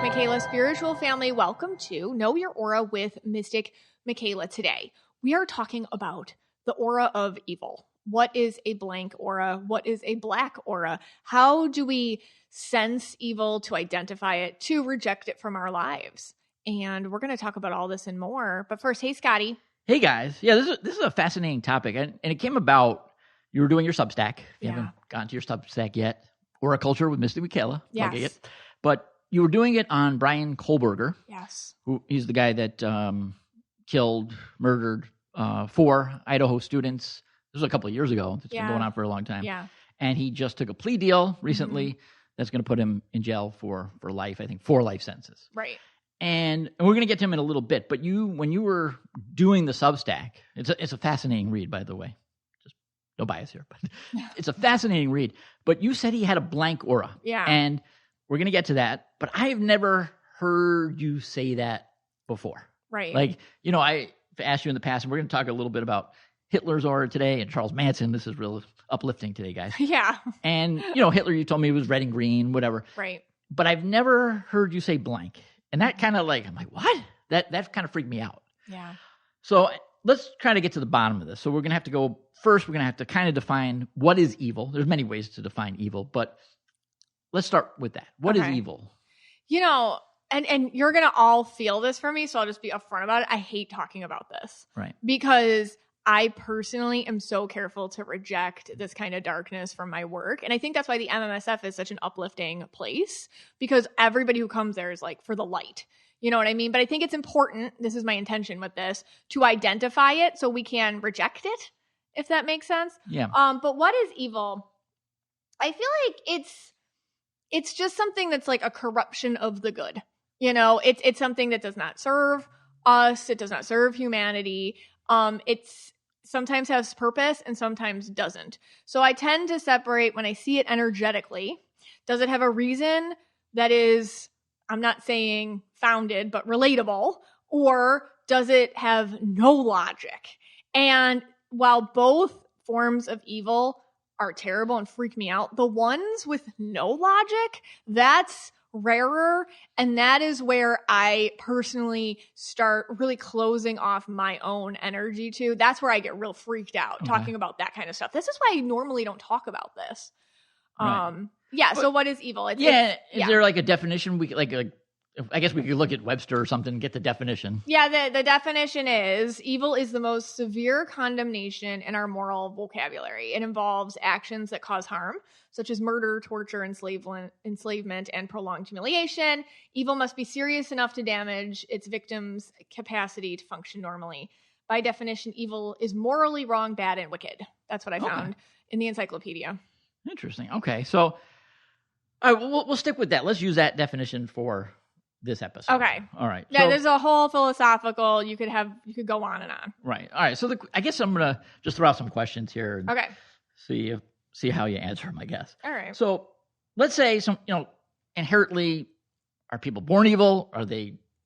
Michaela spiritual family. Welcome to Know Your Aura with Mystic Michaela. Today, we are talking about the aura of evil. What is a blank aura? What is a black aura? How do we sense evil, to identify it, to reject it from our lives? And we're going to talk about all this and more. But first, hey, Scotty. Hey, guys. Yeah, this is a fascinating topic. And it came about, you were doing your Substack. If you haven't gotten to your Substack yet. Aura Culture with Mystic Michaela. Yes. But you were doing it on Bryan Kohberger. Yes. He's the guy that killed, murdered 4 Idaho students. This was a couple of years ago. It's been going on for a long time. Yeah. And he just took a plea deal recently that's going to put him in jail for life, I think 4 life sentences. Right. And we're going to get to him in a little bit. But when you were doing the Substack, it's a fascinating read, by the way. Just no bias here, but it's a fascinating read. But you said he had a blank aura. Yeah. And we're going to get to that. But I've never heard you say that before. Right. Like, I've asked you in the past, and we're going to talk a little bit about Hitler's aura today and Charles Manson. This is real uplifting today, guys. Yeah. And, Hitler, you told me, was red and green, whatever. Right. But I've never heard you say blank. And that kind of I'm like, what? That kind of freaked me out. Yeah. So let's try to get to the bottom of this. So we're going to have to go first. We're going to have to kind of define what is evil. There's many ways to define evil, but let's start with that. What is evil? And you're going to all feel this from me, so I'll just be upfront about it. I hate talking about this. Right. Because I personally am so careful to reject this kind of darkness from my work. And I think that's why the MMSF is such an uplifting place, because everybody who comes there is for the light. You know what I mean? But I think it's important, this is my intention with this, to identify it so we can reject it, if that makes sense. Yeah. But what is evil? I feel like it's just something that's like a corruption of the good. It's something that does not serve us. It does not serve humanity. It's sometimes has purpose and sometimes doesn't. So I tend to separate when I see it energetically. Does it have a reason that is, I'm not saying founded, but relatable? Or does it have no logic? And while both forms of evil are terrible and freak me out, the ones with no logic, that's rarer. And that is where I personally start really closing off my own energy to. That's where I get real freaked out talking about that kind of stuff. This is why I normally don't talk about this. Right. Yeah. So what is evil? Is there a definition? We I guess we could look at Webster or something and get the definition. Yeah, the definition is evil is the most severe condemnation in our moral vocabulary. It involves actions that cause harm, such as murder, torture, enslavement, and prolonged humiliation. Evil must be serious enough to damage its victim's capacity to function normally. By definition, evil is morally wrong, bad, and wicked. That's what I found in the encyclopedia. Interesting. Okay, so all right, we'll stick with that. Let's use that definition for this episode. Okay. All right. Yeah, there's a whole philosophical, you could go on and on. Right. All right. So I guess I'm going to just throw out some questions here. And okay. See how you answer them, I guess. All right. So let's say inherently, are people born evil?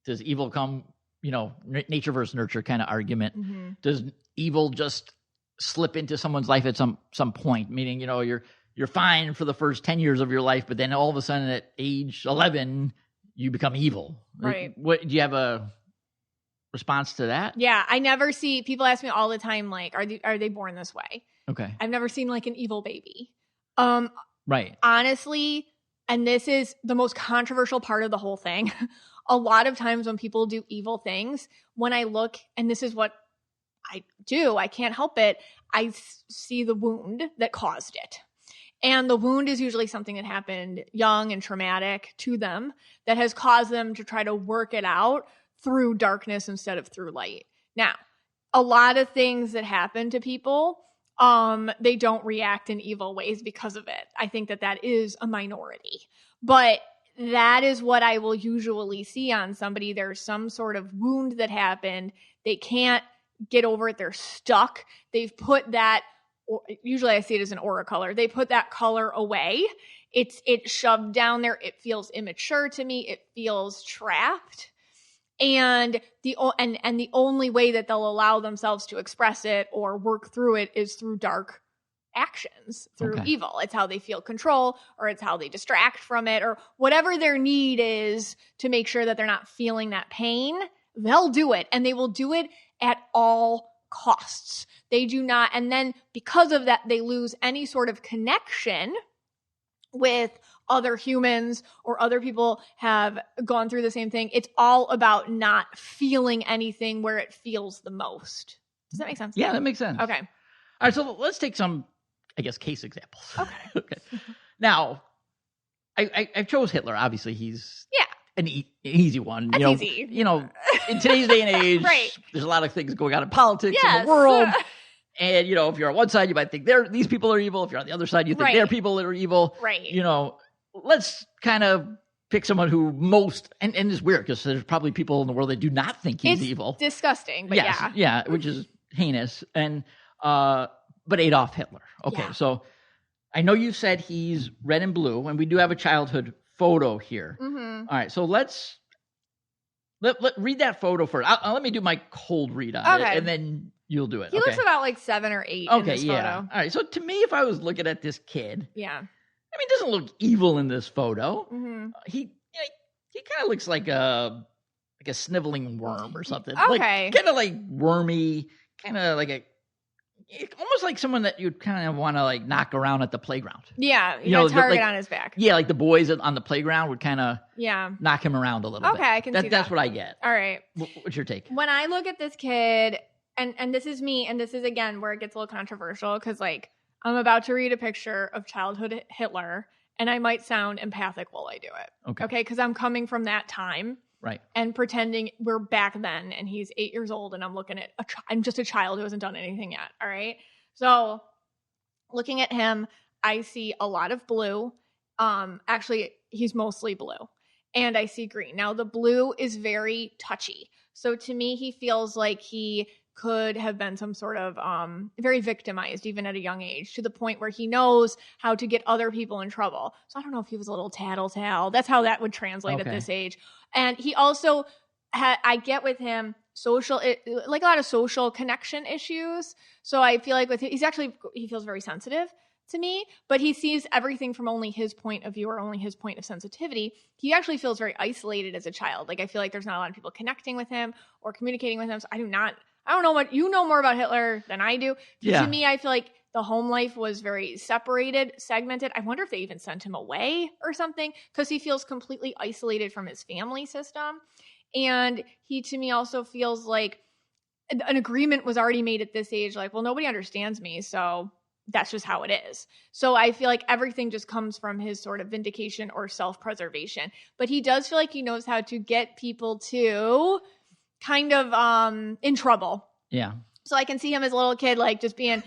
Does evil come, nature versus nurture kind of argument? Mm-hmm. Does evil just slip into someone's life at some point? Meaning, you're fine for the first 10 years of your life, but then all of a sudden at age 11, you become evil. Right. What do you have a response to that? Yeah, I never see people ask me all the time, are they born this way? Okay. I've never seen an evil baby. Right. Honestly, and this is the most controversial part of the whole thing. A lot of times when people do evil things, when I look, and this is what I do, I can't help it, I see the wound that caused it. And the wound is usually something that happened young and traumatic to them that has caused them to try to work it out through darkness instead of through light. Now, a lot of things that happen to people, they don't react in evil ways because of it. I think that is a minority. But that is what I will usually see on somebody. There's some sort of wound that happened. They can't get over it. They're stuck. They've put that, usually I see it as an aura color. They put that color away. It's shoved down there. It feels immature to me. It feels trapped. And the only way that they'll allow themselves to express it or work through it is through dark actions through evil. It's how they feel control, or it's how they distract from it, or whatever their need is to make sure that they're not feeling that pain. They'll do it, and they will do it at all costs. They do not, and then because of that, they lose any sort of connection with other humans, or other people have gone through the same thing. It's all about not feeling anything where it feels the most. Does that make sense? Yeah, that makes sense. Okay. All right, so let's take some, I guess, case examples. Okay. Now, I chose Hitler. Obviously, he's an easy one. That's easy. In today's day and age, right. There's a lot of things going on in politics in the world. And, if you're on one side, you might think these people are evil. If you're on the other side, you think they're people that are evil. Right. Let's kind of pick someone who and it's weird because there's probably people in the world that do not think he's evil. Disgusting, but yeah, which is heinous. And but Adolf Hitler. Okay, so I know you said he's red and blue, and we do have a childhood photo here. Mm-hmm. All right, so let's read that photo first. Let me do my cold read on it, and then you'll do it. He looks about like 7 or 8 in this photo. All right, so to me, if I was looking at this kid, I mean, he doesn't look evil in this photo. Mm-hmm. He kind of looks like a sniveling worm or something. Okay. Kind of like wormy, kind of like almost like someone that you'd kind of want to like knock around at the playground. Yeah, you got a target on his back. Yeah, like the boys on the playground would kind of knock him around a little bit. Okay, I can see that. That's what I get. All right. What's your take? When I look at this kid, and this is me, and this is, again, where it gets a little controversial, because, like, I'm about to read a picture of childhood Hitler, and I might sound empathic while I do it. Okay? Because I'm coming from that time. Right. And pretending we're back then, and he's 8 years old, and I'm looking at I'm just a child who hasn't done anything yet. All right. So looking at him, I see a lot of blue. Actually, he's mostly blue. And I see green. Now, the blue is very touchy. So to me, he feels like he could have been some sort of very victimized, even at a young age, to the point where he knows how to get other people in trouble. So I don't know if he was a little tattletale. That's how that would translate at this age. And he also, I get with him, like a lot of social connection issues. So I feel like with him, he feels very sensitive to me, but he sees everything from only his point of view, or only his point of sensitivity. He actually feels very isolated as a child. Like, I feel like there's not a lot of people connecting with him or communicating with him. So I don't know what you know more about Hitler than I do. Yeah. To me, I feel like the home life was very separated, segmented. I wonder if they even sent him away or something, because he feels completely isolated from his family system. And he, to me, also feels like an agreement was already made at this age. Like, well, nobody understands me, so that's just how it is. So I feel like everything just comes from his sort of vindication or self-preservation. But he does feel like he knows how to get people to kind of in trouble. Yeah. So I can see him as a little kid, like, just being,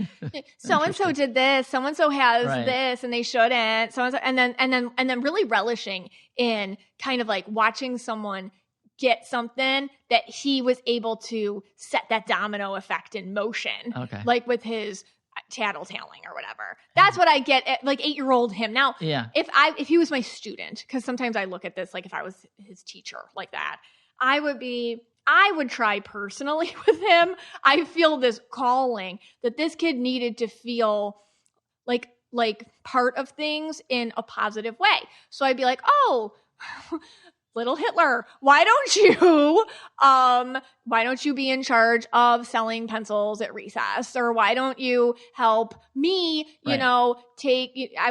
so-and-so did this, so-and-so has this, and they shouldn't, so-and-so, and then really relishing in kind of like watching someone get something that he was able to set that domino effect in motion. Okay. Like with his tattletaling or whatever. That's what I get at like 8-year-old him. Now, if he was my student, because sometimes I look at this like if I was his teacher like that, I would try personally with him. I feel this calling that this kid needed to feel like part of things in a positive way. So I'd be like, oh, little Hitler, why don't you be in charge of selling pencils at recess? Or why don't you help me, I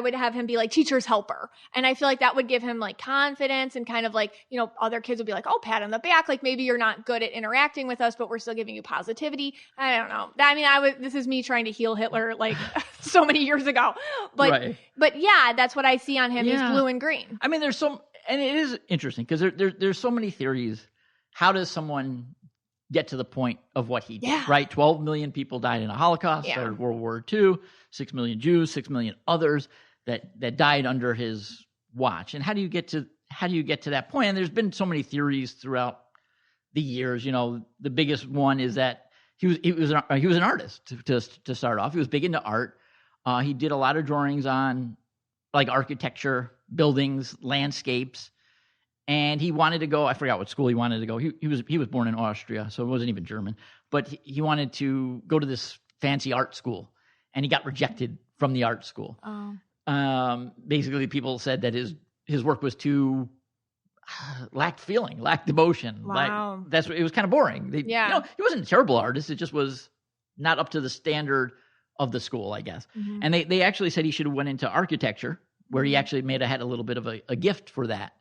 would have him be like teacher's helper. And I feel like that would give him like confidence, and kind of like, other kids would be like, oh, pat on the back. Like, maybe you're not good at interacting with us, but we're still giving you positivity. I don't know. I mean, this is me trying to heal Hitler like so many years ago, but yeah, that's what I see on him. He's blue and green. I mean, and it is interesting because there's so many theories. How does someone get to the point of what he did, right? 12 million people died in a Holocaust, or World War II, 6 million Jews, 6 million others that died under his watch. And how do you get to that point? And there's been so many theories throughout the years. The biggest one is that he was an artist to start off. He was big into art. He did a lot of drawings on like architecture, buildings, landscapes, and he wanted to go. I forgot what school he wanted to go. He was born in Austria, so it wasn't even German. But he wanted to go to this fancy art school, and he got rejected from the art school. Basically, people said that his work was too lacked feeling, lacked emotion. Wow. It was kind of boring. He wasn't a terrible artist. It just was not up to the standard of the school, I guess. Mm-hmm. And they actually said he should have went into architecture, where he actually had a little bit of a gift for that.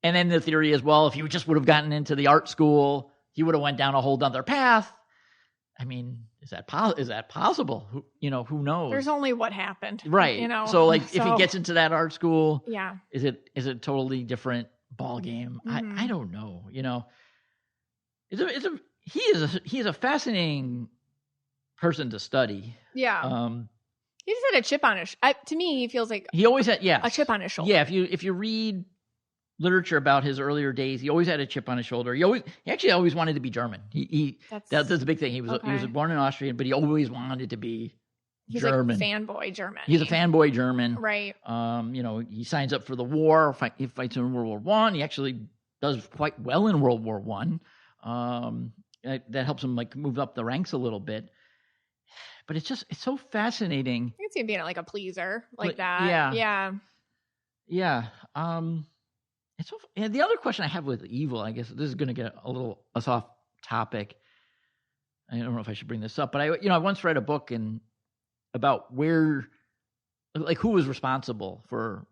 And then the theory is, well, if he just would have gotten into the art school, he would have went down a whole other path. I mean, is that possible? Who knows? There's only what happened, right? So if he gets into that art school, is it a totally different ball game? Mm-hmm. I don't know. He is a fascinating person to study. Yeah. He just had a chip on his. To me, he feels like he always had a chip on his shoulder. Yeah, if you read literature about his earlier days, he always had a chip on his shoulder. He actually always wanted to be German. That's the big thing. He was born in Austria, but he always wanted to be German. He's like fanboy German. He's a fanboy German. Right. He signs up for the war. He fights in World War One. He actually does quite well in World War One. That helps him move up the ranks a little bit. But it's so fascinating. I can see him being like a pleaser like that. Yeah. The other question I have with evil, I guess this is going to get us off topic. I don't know if I should bring this up, but I once read a book about who was responsible for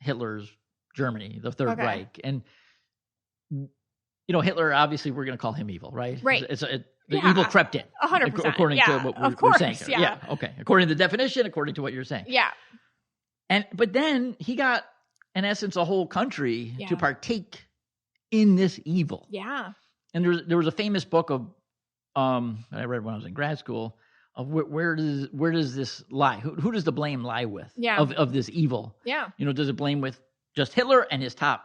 Hitler's Germany, the Third Reich, and Hitler. Obviously, we're going to call him evil, right? Right. The evil crept in, 100%, according to what we're saying. Here. Yeah. Okay. According to the definition, according to what you're saying. Yeah. But then he got, in essence, a whole country to partake in this evil. Yeah. And there was a famous book of that I read when I was in grad school of where does this lie? Who does the blame lie with? Yeah. Of this evil? Yeah. Does it blame with just Hitler and his top,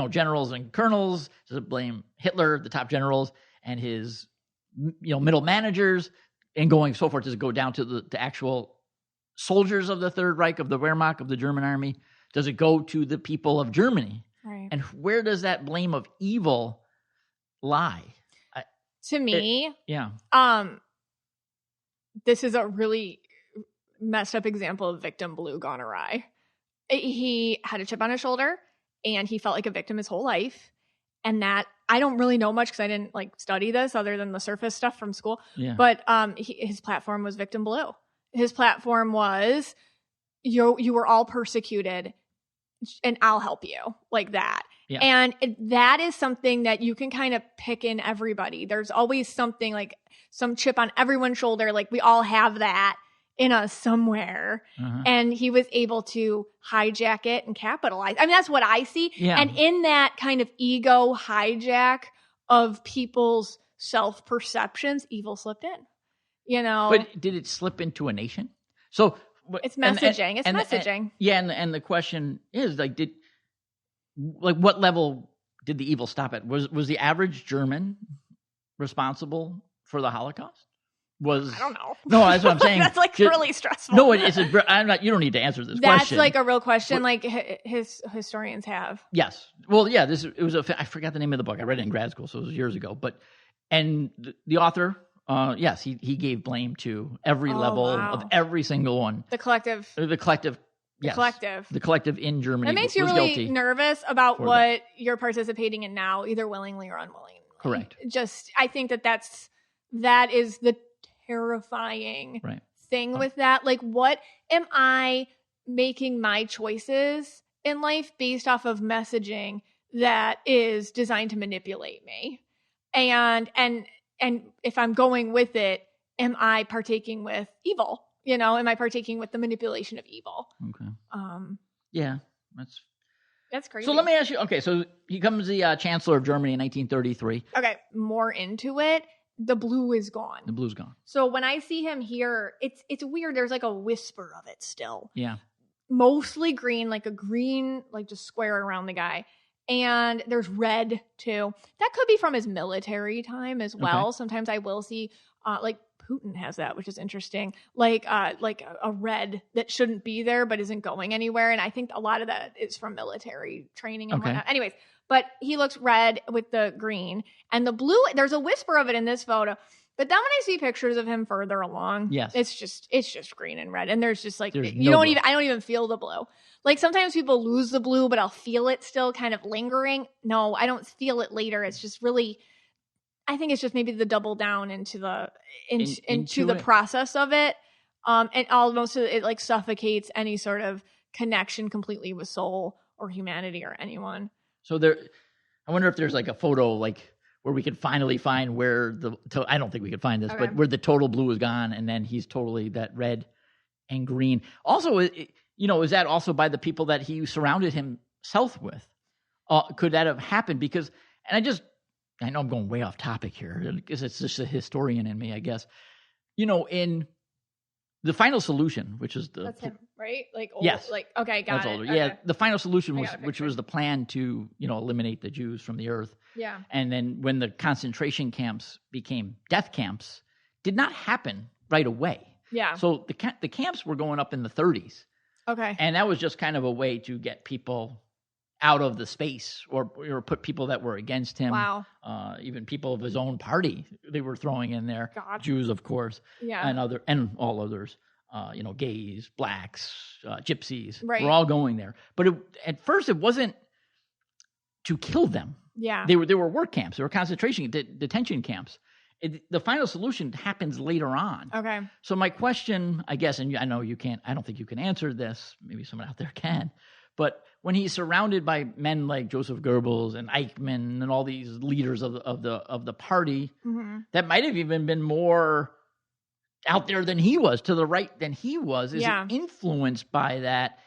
generals and colonels? Does it blame Hitler, the top generals, and his middle managers, and going so forth? Does it go down to the actual soldiers of the Third Reich, of the Wehrmacht, of the German army? Does it go to the people of Germany? Right. And where does that blame of evil lie? To me, this is a really messed up example of victim blue gone awry. He had a chip on his shoulder, and he felt like a victim his whole life. And that, I don't really know much because I didn't study this other than the surface stuff from school. Yeah. But his platform was victim blue. His platform was, you were all persecuted, and I'll help you, like that. Yeah. And that is something that you can kind of pick in everybody. There's always something, some chip on everyone's shoulder. We all have that in us somewhere. Uh-huh. And he was able to hijack it and capitalize. I mean, that's what I see. Yeah. And in that kind of ego hijack of people's self-perceptions, evil slipped in, But did it slip into a nation? So it's messaging. It's messaging. And the question is, what level did the evil stop at? Was the average German responsible for the Holocaust? I don't know. No, that's what I'm saying. That's really stressful. No, I'm not. You don't need to answer this question. That's a real question. His historians have. Yes. Well, yeah. I forgot the name of the book. I read it in grad school, so it was years ago. And the author, yes, he gave blame to every level of every single one. The collective. Yes. The collective in Germany. That makes you really nervous about what you're participating in now, either willingly or unwillingly. Correct. I think that is the terrifying thing with that. What am I making my choices in life based off of messaging that is designed to manipulate me? And if I'm going with it, am I partaking with evil? Am I partaking with the manipulation of evil? Okay. Yeah, that's crazy. So let me ask you. Okay, so he becomes the Chancellor of Germany in 1933. Okay, more into it. The blue is gone. The blue's gone. So when I see him here, it's weird. There's a whisper of it still. Yeah. Mostly green, a green, just square around the guy. And there's red too. That could be from his military time as well. Okay. Sometimes I will see, Putin has that, which is interesting. A red that shouldn't be there but isn't going anywhere. And I think a lot of that is from military training and whatnot. Anyways, but he looks red with the green and the blue. There's a whisper of it in this photo. But then when I see pictures of him further along, yes, it's just green and red. And there's just like, there's I don't even feel the blue. Like sometimes people lose the blue, but I'll feel it still kind of lingering. No, I don't feel it later. It's just really, I think it's just maybe the double down into the process of it. And almost it like suffocates any sort of connection completely with soul or humanity or anyone. So I wonder if there's like a photo like where we could finally find where I don't think we could find this, but where the total blue is gone and then he's totally that red and green. Also, is that also by the people that he surrounded himself with? Could that have happened? Because, and I know I'm going way off topic here because it's just a historian in me, I guess. In The Final Solution, which is that's him, right? Like old, yes, like okay, got that's it. older. Okay. Yeah, The Final Solution which was the plan to eliminate the Jews from the earth. Yeah, and then when the concentration camps became death camps, did not happen right away. Yeah. So the camps were going up in the 30s. Okay. And that was just kind of a way to get people out of the space or put people that were against him. Wow. Even people of his own party, they were throwing in there. God. Jews, of course. Yeah. And all others. Gays, blacks, gypsies. Right. We're all going there. But at first it wasn't to kill them. Yeah. They were work camps. They were concentration detention camps. The Final Solution happens later on. Okay. So my question, I guess, and I know you can't, I don't think you can answer this. Maybe someone out there can. But when he's surrounded by men like Joseph Goebbels and Eichmann and all these leaders of the party, mm-hmm. that might have even been more out there than he was, to the right than he was, is influenced by that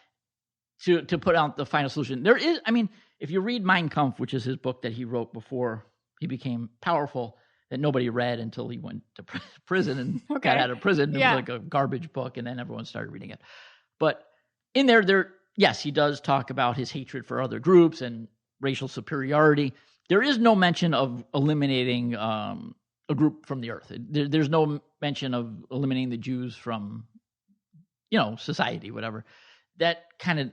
to put out the Final Solution. There is, if you read Mein Kampf, which is his book that he wrote before he became powerful, that nobody read until he went to prison and got out of prison. It was like a garbage book, and then everyone started reading it. But in there, yes, he does talk about his hatred for other groups and racial superiority. There is no mention of eliminating a group from the earth. There's no mention of eliminating the Jews from, society, whatever. That kind of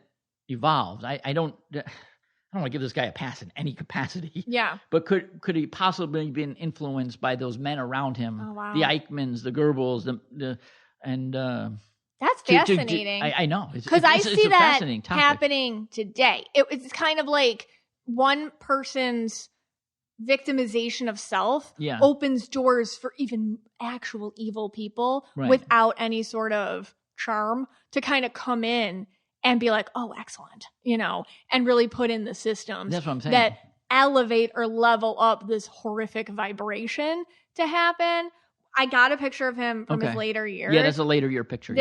evolved. I don't want to give this guy a pass in any capacity. Yeah. But could he possibly have been influenced by those men around him? Oh, wow. The Eichmanns, the Goebbels, That's fascinating. I know. Because I see that happening today. It's kind of like one person's victimization of self opens doors for even actual evil people without any sort of charm to kind of come in and be like, oh, excellent, and really put in the systems That's what I'm saying. that elevate or level up this horrific vibration to happen. I got a picture of him from his later years. Yeah, that's a later year picture.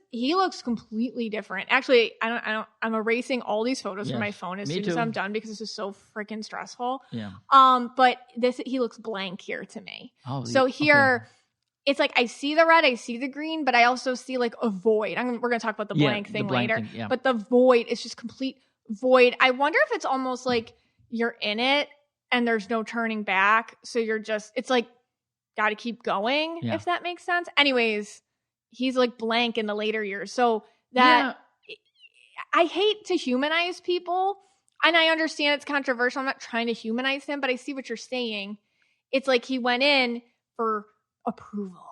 He looks completely different. Actually, I'm erasing all these photos from my phone as soon as I'm done because this is so freaking stressful. Yeah. But he looks blank here to me. Oh, so here it's like I see the red, I see the green, but I also see like a void. We're going to talk about the blank thing later. But the void is just complete void. I wonder if it's almost like you're in it and there's no turning back. So it's like, got to keep going, if that makes sense. Anyways, he's like blank in the later years. So that I hate to humanize people. And I understand it's controversial. I'm not trying to humanize him, but I see what you're saying. It's like he went in for approval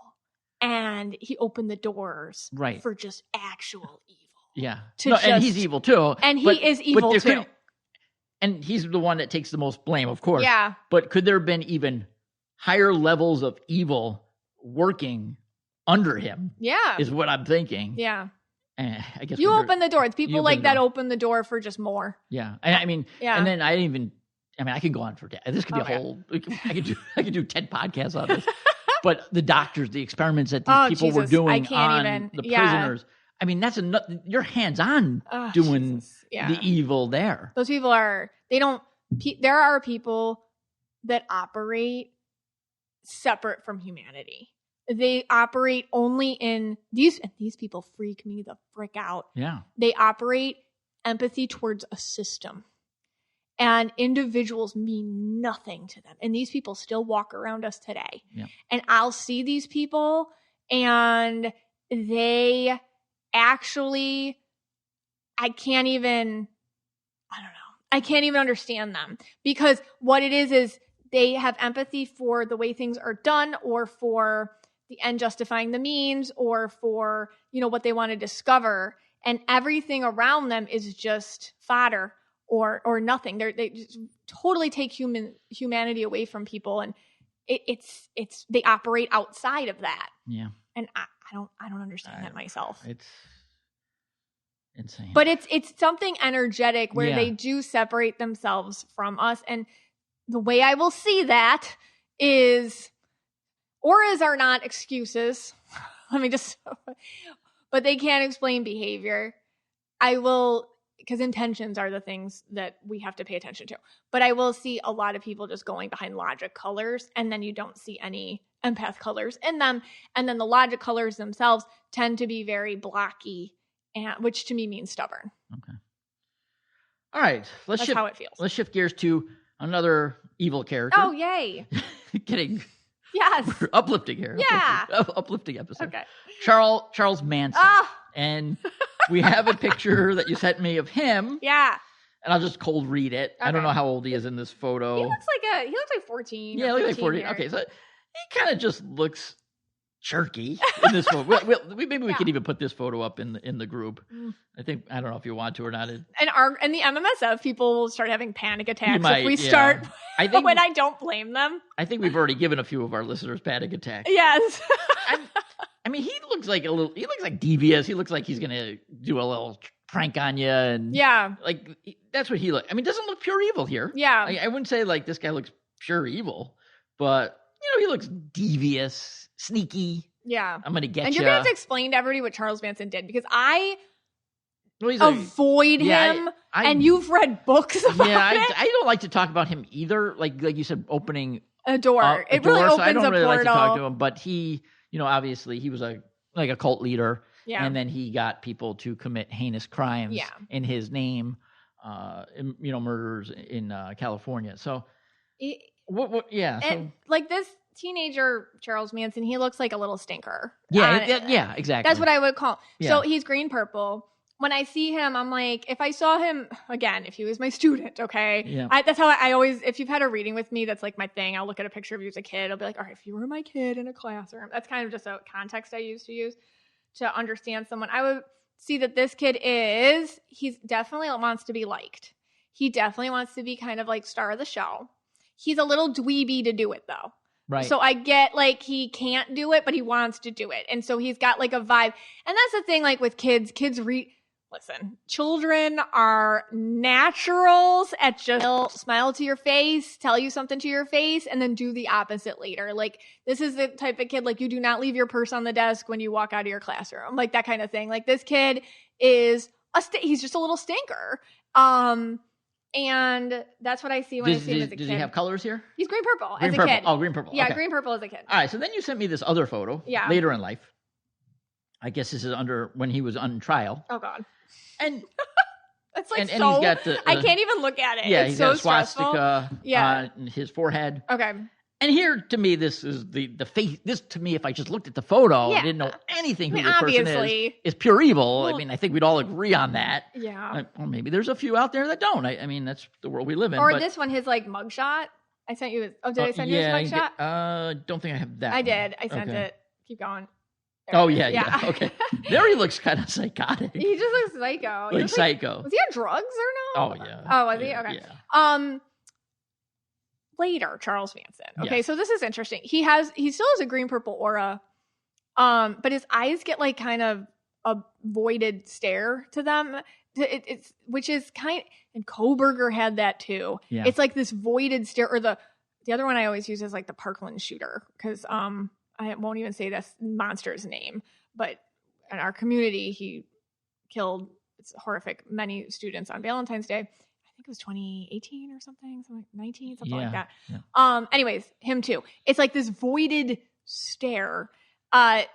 and he opened the doors for just actual evil. Yeah. And he's evil too. And he is evil too. And he's the one that takes the most blame, of course. Yeah. But could there have been even higher levels of evil working under him? Yeah. Is what I'm thinking. Yeah. I guess you open the door. It's people like that open the door for just more. Yeah. And and then I could go on for days. This could be a whole, I could do 10 podcasts on this. But the doctors, the experiments that these people were doing on the prisoners. That's you're hands-on doing the evil there. Those people there are people that operate separate from humanity. They operate only in these people freak me the frick out. Yeah. They operate empathy towards a system. And individuals mean nothing to them. And these people still walk around us today. Yeah. And I'll see these people and they actually, I can't even understand them. Because what it is they have empathy for the way things are done, or for the end justifying the means, or for, you know, what they want to discover. And everything around them is just fodder or nothing. They just totally take humanity away from people. And it's they operate outside of that. Yeah. And I don't understand that myself. It's insane. But it's something energetic where they do separate themselves from us. And the way I will see that is, auras are not excuses. Let me just, but they can't explain behavior. Because intentions are the things that we have to pay attention to. But I will see a lot of people just going behind logic colors, and then you don't see any empath colors in them. And then the logic colors themselves tend to be very blocky, which to me means stubborn. Okay. All right. That's how it feels. Let's shift gears to another evil character. Oh, yay. Kidding. Yes. Uplifting here. Yeah. Uplifting episode. Okay. Charles Manson. And we have a picture that you sent me of him. Yeah. And I'll just cold read it. Okay. I don't know how old he is in this photo. He looks like 14. Yeah, he looks like 14. Here. Okay, so he kind of just looks jerky in this photo. Maybe we could even put this photo up in the group. I don't know if you want to or not. And the MMSF people will start having panic attacks if we start. I think when I don't blame them. I think we've already given a few of our listeners panic attacks. Yes. I mean, he looks like devious. He looks like he's gonna do a little prank on you, and like that's what he looks. I mean, doesn't look pure evil here. Yeah, I wouldn't say like this guy looks pure evil, but he looks devious, sneaky. Yeah, I'm gonna get you. And you're gonna have to explain to everybody what Charles Manson did, because I avoid him, and you've read books about it. I don't like to talk about him either. Like you said, opening a door. It really opens a portal. I don't really like to talk to him, but he. Obviously he was a cult leader, and then he got people to commit heinous crimes in his name, murders in California. So, and like this teenager Charles Manson, he looks like a little stinker. Yeah, exactly. That's what I would call him. Yeah. So he's green purple. When I see him, I'm like, if I saw him again, if he was my student, okay? Yeah. That's how I always, if you've had a reading with me, that's like my thing. I'll look at a picture of you as a kid. I'll be like, all right, if you were my kid in a classroom. That's kind of just a context I used to use to understand someone. I would see that this kid he definitely wants to be liked. He definitely wants to be kind of like star of the show. He's a little dweeby to do it though. Right. So I get like he can't do it, but he wants to do it. And so he's got like a vibe. And that's the thing, like with kids listen, children are naturals at just smile to your face, tell you something to your face, and then do the opposite later. Like, this is the type of kid, like, you do not leave your purse on the desk when you walk out of your classroom. Like, that kind of thing. Like, this kid is he's just a little stinker. And that's what I see when I see him as a kid. Does he have colors here? He's green purple as a kid. Oh, green purple. Yeah, okay. Green purple as a kid. All right, so then you sent me this other photo later in life. I guess this is when he was on trial. Oh, God. And it's like and he's got I can't even look at it. Yeah, it's he's so got a swastika on his forehead. Okay. And here, to me, this is the face. This, to me, if I just looked at the photo and didn't know anything who this person is pure evil. Well, I mean, I think we'd all agree on that. Yeah. Or maybe there's a few out there that don't. I mean, that's the world we live in. Or this one, his like mugshot. I sent you. Did I send you his mugshot? Don't think I have that. I did. I sent it. Keep going. Yeah. Okay. There he looks kind of psychotic. He just looks psycho. Like psycho. Was he on drugs or no? Oh, yeah. Oh, was he? Okay. Yeah. Later, Charles Manson. Okay, so this is interesting. He still has a green purple aura, but his eyes get like kind of a voided stare to them. Which is and Kohberger had that too. Yeah. It's like this voided stare, or the other one I always use is like the Parkland shooter, because I won't even say this monster's name, but in our community, he killed, it's horrific, many students on Valentine's Day. I think it was 2018 or something like 19, something like that. Yeah. Anyways, him too. It's like this voided stare.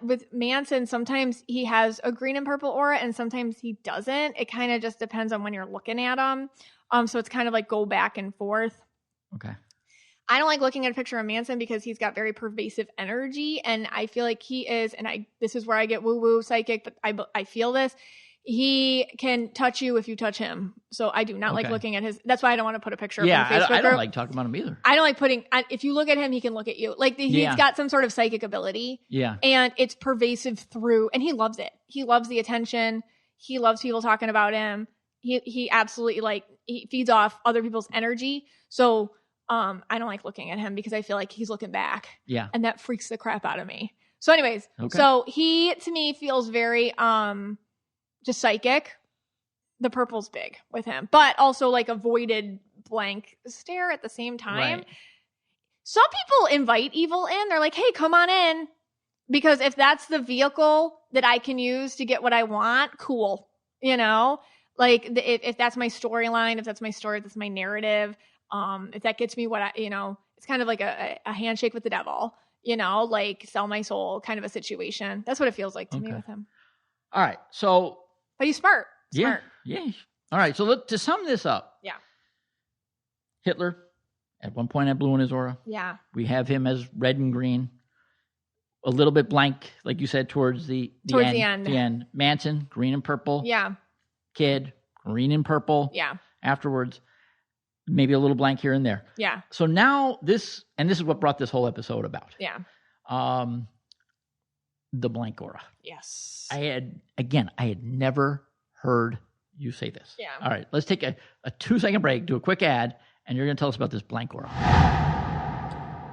With Manson, sometimes he has a green and purple aura, and sometimes he doesn't. It kind of just depends on when you're looking at him. So it's kind of like go back and forth. Okay. I don't like looking at a picture of Manson because he's got very pervasive energy, and I feel like he is, and this is where I get woo-woo psychic, but I feel this. He can touch you if you touch him. So I do not like looking at his. That's why I don't want to put a picture of him in Facebook I don't group. like talking about him either. I don't like putting. If you look at him, he can look at you. Like he's got some sort of psychic ability. Yeah, and it's pervasive through, and he loves it. He loves the attention. He loves people talking about him. He absolutely he feeds off other people's energy. So I don't like looking at him because I feel like he's looking back. Yeah, and that freaks the crap out of me. So anyways, so he to me feels very just psychic. The purple's big with him, but also like avoided blank stare at the same time. Right. Some people invite evil in. They're like, hey, come on in. Because if that's the vehicle that I can use to get what I want, cool. You know, like if that's my storyline, if that's my story, if that's my narrative, if that gets me what it's kind of like a handshake with the devil, like sell my soul kind of a situation. That's what it feels like to me with him. All right. So. But he's smart. Yeah. All right. So to sum this up. Yeah. Hitler, at one point had blue in his aura. Yeah. We have him as red and green. A little bit blank, like you said, towards the end. Manson, green and purple. Yeah. Kid, green and purple. Yeah. Afterwards, maybe a little blank here and there. Yeah. So now this is what brought this whole episode about. Yeah. The blank aura. Yes. I had never heard you say this. Yeah. All right, let's take a 2-second break, do a quick ad, and you're going to tell us about this blank aura.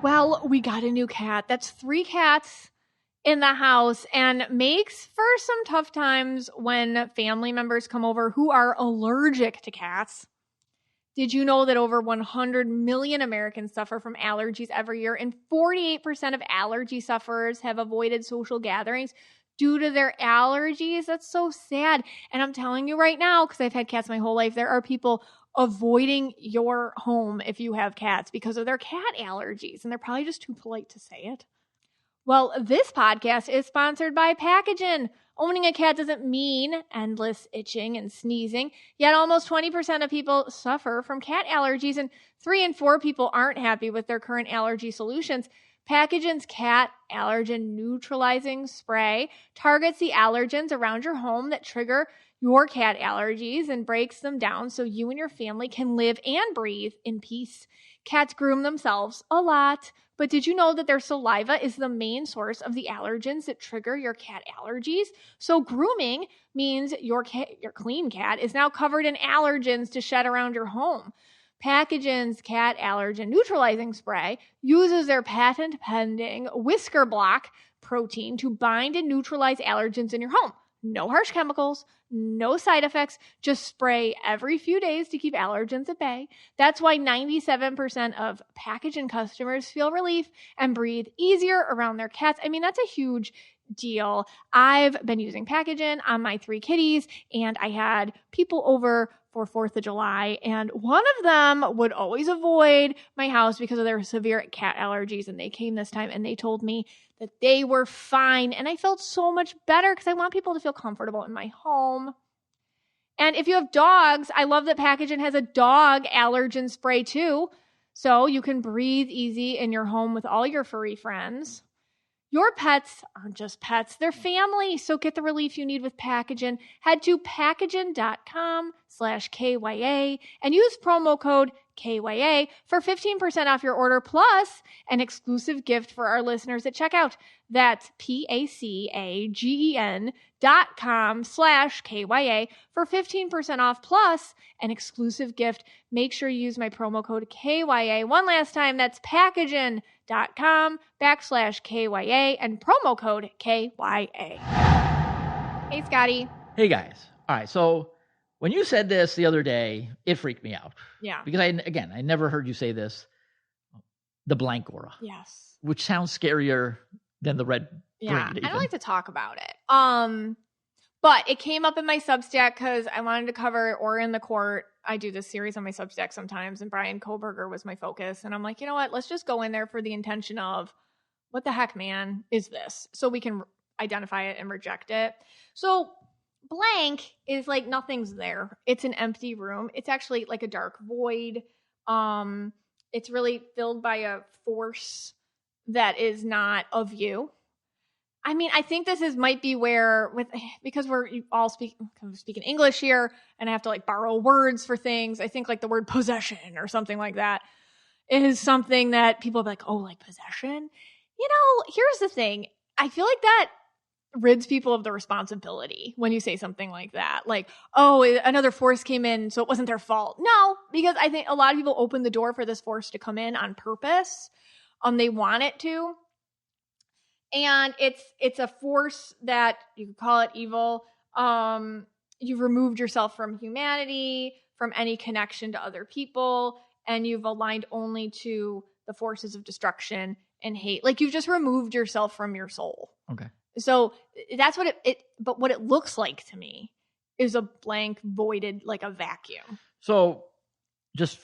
Well, we got a new cat. That's 3 cats in the house and makes for some tough times when family members come over who are allergic to cats. Did you know that over 100 million Americans suffer from allergies every year, and 48% of allergy sufferers have avoided social gatherings due to their allergies? That's so sad. And I'm telling you right now, because I've had cats my whole life, there are people avoiding your home if you have cats because of their cat allergies, and they're probably just too polite to say it. Well, this podcast is sponsored by Packagen. Owning a cat doesn't mean endless itching and sneezing, yet almost 20% of people suffer from cat allergies, and 3 in 4 people aren't happy with their current allergy solutions. Packagen's cat allergen neutralizing spray targets the allergens around your home that trigger your cat allergies and breaks them down so you and your family can live and breathe in peace. Cats groom themselves a lot, but did you know that their saliva is the main source of the allergens that trigger your cat allergies? So grooming means your clean cat is now covered in allergens to shed around your home. Packagen's cat allergen neutralizing spray uses their patent-pending whisker block protein to bind and neutralize allergens in your home. No harsh chemicals, no side effects, just spray every few days to keep allergens at bay. That's why 97% of Packagen customers feel relief and breathe easier around their cats. I mean, that's a huge deal. I've been using Packagen on my 3 kitties, and I had people over for 4th of July, and one of them would always avoid my house because of their severe cat allergies, and they came this time and they told me that they were fine, and I felt so much better because I want people to feel comfortable in my home. And if you have dogs, I love that Packagen has a dog allergen spray too, so you can breathe easy in your home with all your furry friends. Your pets aren't just pets, they're family. So get the relief you need with Packagen. Head to Packagen.com/KYA and use promo code KYA for 15% off your order plus an exclusive gift for our listeners at checkout. That's Pacgen.com/KYA for 15% off plus an exclusive gift. Make sure you use my promo code KYA. One last time, that's Packagen.com/KYA and promo code KYA. Hey, Scotty. Hey, guys. All right. So when you said this the other day, it freaked me out. Yeah. Because I never heard you say this. The blank aura. Yes. Which sounds scarier than the red. Yeah. Green, I don't like to talk about it. But it came up in my Substack because I wanted to cover Aura in the Court. I do this series on my Substack sometimes, and Bryan Kohberger was my focus. And I'm like, you know what? Let's just go in there for the intention of, what the heck, man, is this? So we can identify it and reject it. So blank is like nothing's there. It's an empty room. It's actually like a dark void. It's really filled by a force that is not of you. I mean, I think this might be where because we're all speaking English here, and I have to like borrow words for things. I think like the word possession or something like that is something that people are like, oh, like possession. Here's the thing. I feel like that rids people of the responsibility when you say something like that. Like, oh, another force came in, so it wasn't their fault. No, because I think a lot of people open the door for this force to come in on purpose. They want it to. And it's a force that you could call it evil. You've removed yourself from humanity, from any connection to other people, and you've aligned only to the forces of destruction and hate. Like you've just removed yourself from your soul. Okay. So that's what but what it looks like to me is a blank, voided, like a vacuum. So just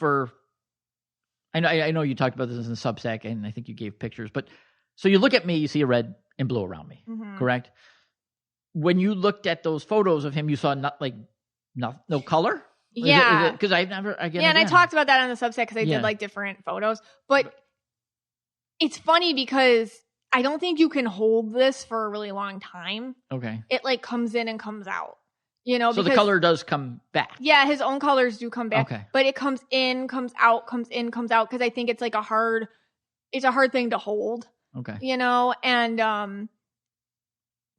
I know you talked about this in the Substack, and I think you gave pictures, but so you look at me, you see a red and blue around me, correct? When you looked at those photos of him, you saw no color? Yeah. Because I've never, and I talked about that on the Substack because I did like different photos. But it's funny because I don't think you can hold this for a really long time. Okay. It like comes in and comes out. So because the color does come back. Yeah, his own colors do come back. Okay. But it comes in, comes out, comes in, comes out, because I think it's like a hard thing to hold. Okay. And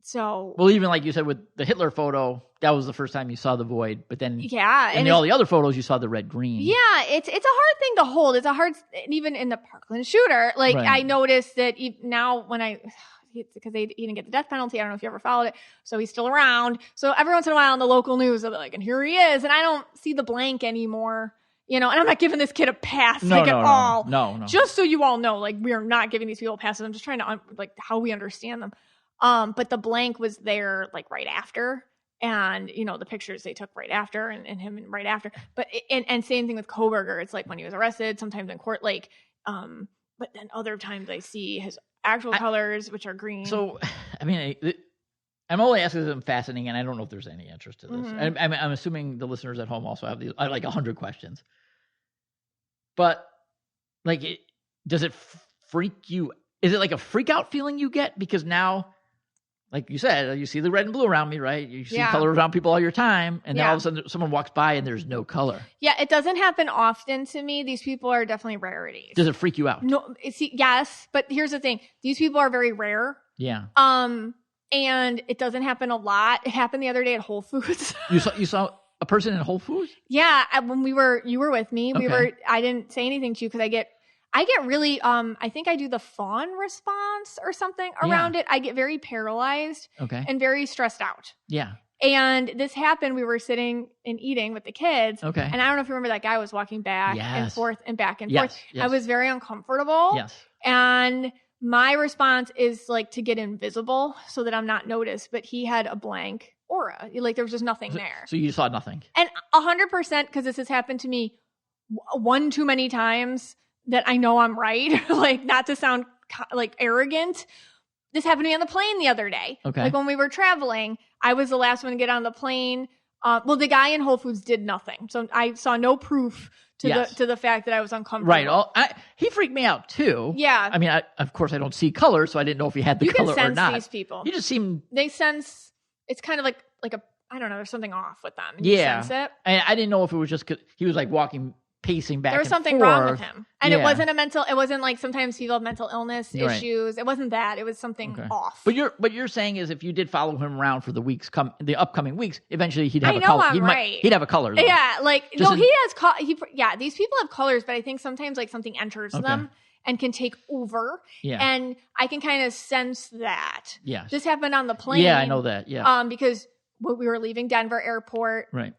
so. Well, even like you said with the Hitler photo, that was the first time you saw the void, but then and all the other photos you saw the red green. Yeah, it's a hard thing to hold. It's a hard, even in the Parkland shooter. Like I noticed that now when because he didn't get the death penalty. I don't know if you ever followed it. So he's still around. So every once in a while on the local news, they're like, and here he is. And I don't see the blank anymore. And I'm not giving this kid a pass at all. No. Just so you all know, like we are not giving these people passes. I'm just trying to like how we understand them. But the blank was there like right after, and the pictures they took right after, and him right after. But and same thing with Kohberger. It's like when he was arrested, sometimes in court, like, but then other times I see his actual colors, which are green. So, I mean, I'm only asking because I'm fascinating, and I don't know if there's any interest to this. I'm assuming the listeners at home also have like 100 questions. But, like, does it freak you? Is it like a freak out feeling you get? Because now, like you said, you see the red and blue around me, right? You see color around people all your time, and then all of a sudden someone walks by and there's no color. Yeah, it doesn't happen often to me. These people are definitely rarities. Does it freak you out? No, yes, but here's the thing. These people are very rare. Yeah. And it doesn't happen a lot. It happened the other day at Whole Foods. You saw a person in Whole Foods? Yeah, when you were with me. I didn't say anything to you because I get really, I think I do the fawn response or something around it. I get very paralyzed and very stressed out. Yeah. And this happened. We were sitting and eating with the kids. Okay. And I don't know if you remember that guy was walking back and forth and back and forth. Yes. I was very uncomfortable. Yes. And my response is like to get invisible so that I'm not noticed. But he had a blank aura. Like there was just nothing there. So you saw nothing. And 100%, because this has happened to me one too many times, that I know I'm right, like not to sound like arrogant. This happened to me on the plane the other day. Okay. Like when we were traveling, I was the last one to get on the plane. The guy in Whole Foods did nothing. So I saw no proof to the fact that I was uncomfortable. Right. He freaked me out too. Yeah. I mean, of course I don't see color, so I didn't know if he had the color or not. You can sense these people. You just seem... They sense, it's kind of like a, I don't know, there's something off with them. You sense it. And I didn't know if it was just because he was like pacing back. There was something wrong with him. And it wasn't like sometimes people have mental illness issues. It wasn't that. It was something off. But you're saying is if you did follow him around for the upcoming weeks, eventually he'd have a color. I know I'm right. He'd have a color though. Yeah, like he has these people have colors, but I think sometimes like something enters them and can take over. Yeah. And I can kind of sense that. Yeah. This happened on the plane. Yeah, I know that. Yeah. Because we were leaving Denver airport. Right.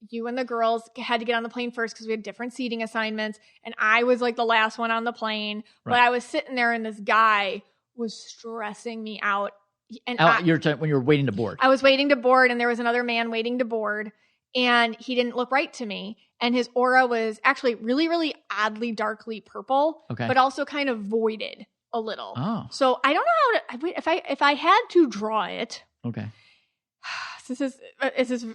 You and the girls had to get on the plane first because we had different seating assignments. And I was like the last one on the plane. Right. But I was sitting there and this guy was stressing me out. And when you were waiting to board. I was waiting to board and there was another man waiting to board. And he didn't look right to me. And his aura was actually really, really oddly, darkly purple. Okay. But also kind of voided a little. Oh. So I don't know how to, if I had to draw it. Okay. This is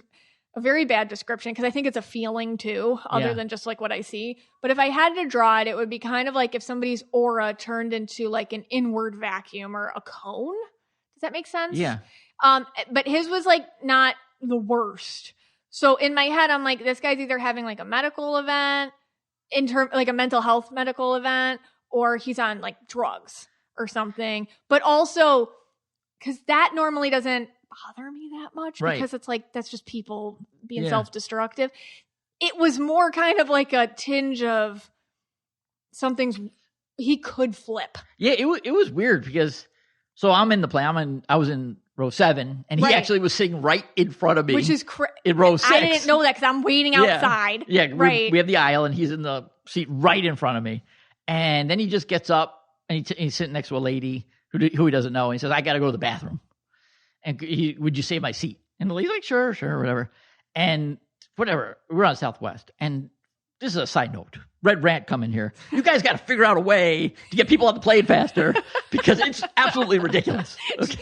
a very bad description because I think it's a feeling too, other than just like what I see. But if I had to draw it, it would be kind of like if somebody's aura turned into like an inward vacuum or a cone. Does that make sense? Yeah. But his was like not the worst. So in my head, I'm like, this guy's either having like a medical event, like a mental health medical event, or he's on like drugs or something. But also, because that normally doesn't bother me that much, because it's like, that's just people being self-destructive. It was more kind of like a tinge of he could flip. Yeah, it was weird because, so I'm in the play. I was in row 7, and he actually was sitting right in front of me. Which is in row 6. I didn't know that because I'm waiting outside. Yeah, right. We have the aisle, and he's in the seat right in front of me. And then he just gets up, and he's sitting next to a lady who he doesn't know. And he says, I got to go to the bathroom. And would you save my seat? And the lady's like, sure, whatever. And whatever. We're on Southwest. And this is a side note. Red rant coming here. You guys got to figure out a way to get people on the plane faster because it's absolutely ridiculous. Okay.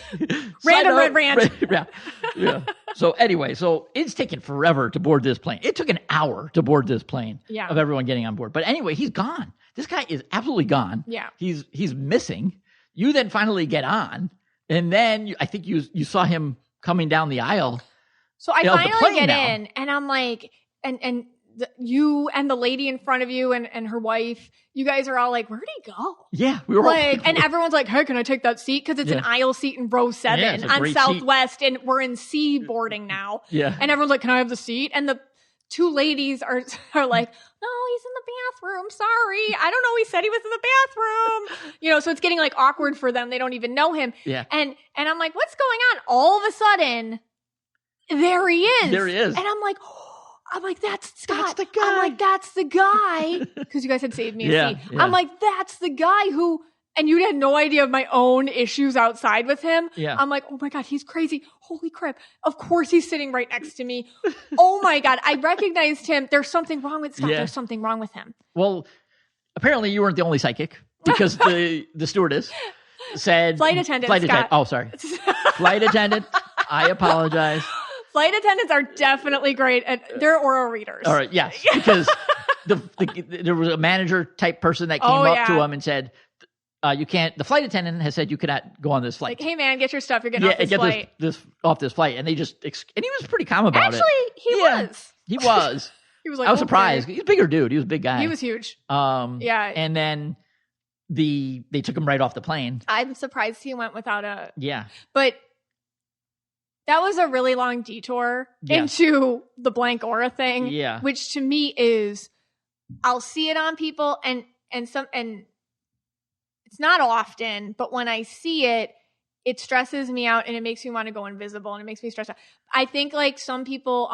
Random red rant. Yeah. So anyway, it's taken forever to board this plane. It took an hour to board this plane of everyone getting on board. But anyway, he's gone. This guy is absolutely gone. Yeah. He's missing. You then finally get on. And then I think you saw him coming down the aisle. So I finally get in, and I'm like, you and the lady in front of you and her wife, you guys are all like, where'd he go? Yeah, we were like, and everyone's like, hey, can I take that seat? Because it's an aisle seat in row 7 on Southwest, and we're in C boarding now. Yeah, and everyone's like, can I have the seat? And the 2 ladies are like, no, he's in the bathroom. Sorry, I don't know. He said he was in the bathroom. So it's getting like awkward for them. They don't even know him. Yeah, and I'm like, what's going on? All of a sudden, there he is. And I'm like, that's Scott. That's the guy. I'm like, that's the guy. Because you guys had saved me a seat. Yeah. I'm like, that's the guy who, and you had no idea of my own issues outside with him. Yeah. I'm like, oh my God, he's crazy. Holy crap. Of course he's sitting right next to me. Oh my God. I recognized him. There's something wrong with Scott. Yeah. There's something wrong with him. Well, apparently you weren't the only psychic because the stewardess said. Flight attendant. Oh, sorry. Flight attendant. I apologize. Flight attendants are definitely great they're oral readers. All right, yes, because there was a manager type person that came up to him and said, "You can't." The flight attendant has said you cannot go on this flight. Like, hey man, get your stuff. You're getting off this flight. Off this flight, and he was pretty calm about it. Actually, he was. He was. He was like, I was surprised. He's a bigger dude. He was a big guy. He was huge. Yeah. And then they took him right off the plane. I'm surprised he went without a. Yeah. But. That was a really long detour into the blank aura thing. Yeah. Which to me is, I'll see it on people and it's not often, but when I see it, it stresses me out and it makes me want to go invisible and it makes me stressed out. I think like some people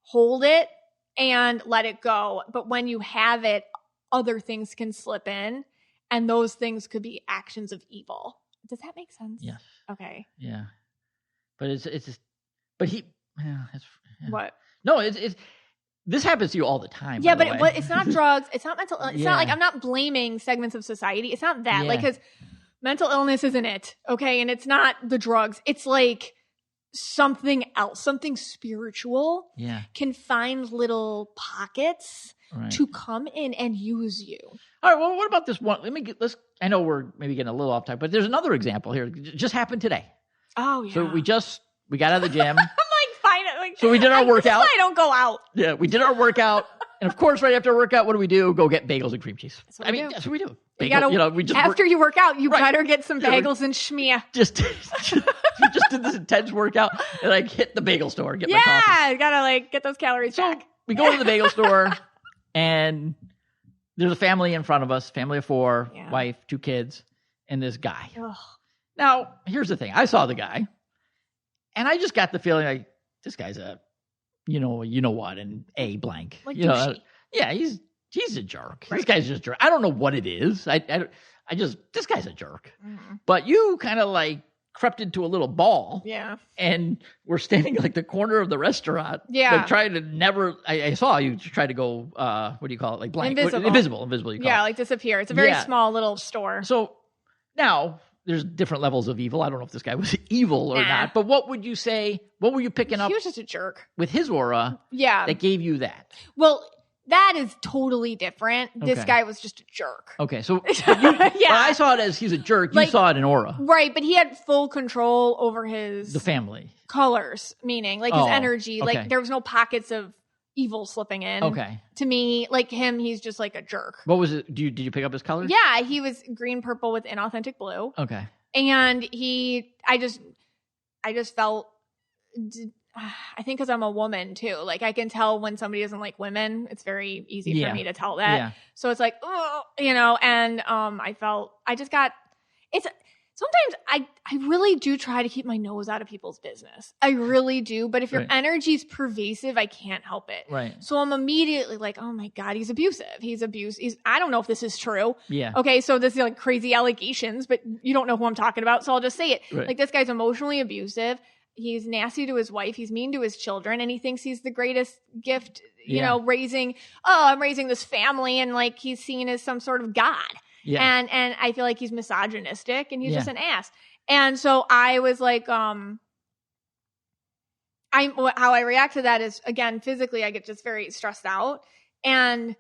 hold it and let it go. But when you have it, other things can slip in and those things could be actions of evil. Does that make sense? Yes. Okay. Yeah. But it's just, but he, What? No, it's, this happens to you all the time. Yeah, but it's not drugs. It's not mental. It's not like, I'm not blaming segments of society. It's not that. Like, because mental illness isn't it. Okay. And it's not the drugs. It's like something else, something spiritual can find little pockets to come in and use you. All right. Well, what about this one? I know we're maybe getting a little off topic, but there's another example here. It just happened today. Oh, yeah. So we got out of the gym. I'm like, fine. Like, so we did our workout. This is why I don't go out. Yeah, we did our workout. And of course, right after our workout, what do? Go get bagels and cream cheese. That's what that's what we do. After you work out, you better get some bagels and schmear. We just did this intense workout and hit the bagel store, get my coffee. Yeah, gotta get those calories back. We go to the bagel store and there's a family in front of us, family of 4, wife, 2 kids, and this guy. Ugh. Now, here's the thing. I saw the guy, and I just got the feeling like this guy's a, you know what, and a blank. Like he's a jerk. Right. This guy's just a jerk. I don't know what it is. I just, this guy's a jerk. Mm-hmm. But you kind of crept into a little ball. Yeah. And we're standing the corner of the restaurant. Yeah. Trying to I saw you try to go, what do you call it? Blank. Invisible. Invisible, you call it. Disappear. It's a very small little store. So now there's different levels of evil. I don't know if this guy was evil or not, but what would you say? What were you picking up? He was just a jerk. With his aura. Yeah. That gave you that. Well, That is totally different. This Okay. guy was just a jerk. Okay, so Yeah. I saw it as he's a jerk. You Like- saw it in aura. Right, but he had full control over his The family. colors, meaning like his Oh, energy. okay. Like there was no pockets of evil slipping in. Okay. To me, like him, he's just like a jerk. What was it? Did you pick up his colors? Yeah, he was green purple with inauthentic blue. Okay. And I just felt, I think because I'm a woman too, like I can tell when somebody doesn't like women. It's very easy Yeah. for me to tell that. Yeah. So it's like, oh, and sometimes I really do try to keep my nose out of people's business. I really do. But if your Right. energy's pervasive, I can't help it. Right. So I'm immediately like, oh my God, he's abusive. I don't know if this is true. Yeah. Okay, so this is like crazy allegations, but you don't know who I'm talking about, so I'll just say it. Right. Like this guy's emotionally abusive. He's nasty to his wife. He's mean to his children, and he thinks he's the greatest gift, I'm raising this family, and like he's seen as some sort of god. Yeah. And I feel like he's misogynistic and he's just an ass. And so I was like, how I react to that is, again, physically, I get just very stressed out. And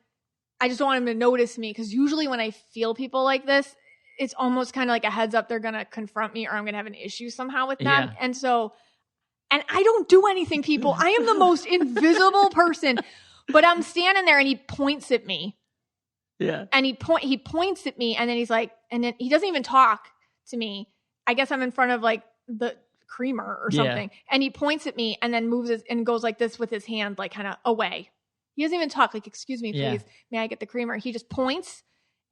I just don't want him to notice me, because usually when I feel people like this, it's almost kind of like a heads up they're going to confront me or I'm going to have an issue somehow with them. Yeah. And I don't do anything, people. I am the most invisible person. But I'm standing there and he points at me. Yeah. And he points at me, and then he's like, and then he doesn't even talk to me. I guess I'm in front of like the creamer or something. Yeah. And he points at me and then moves and goes like this with his hand, like kind of away. He doesn't even talk, like, excuse me, please. Yeah. May I get the creamer? He just points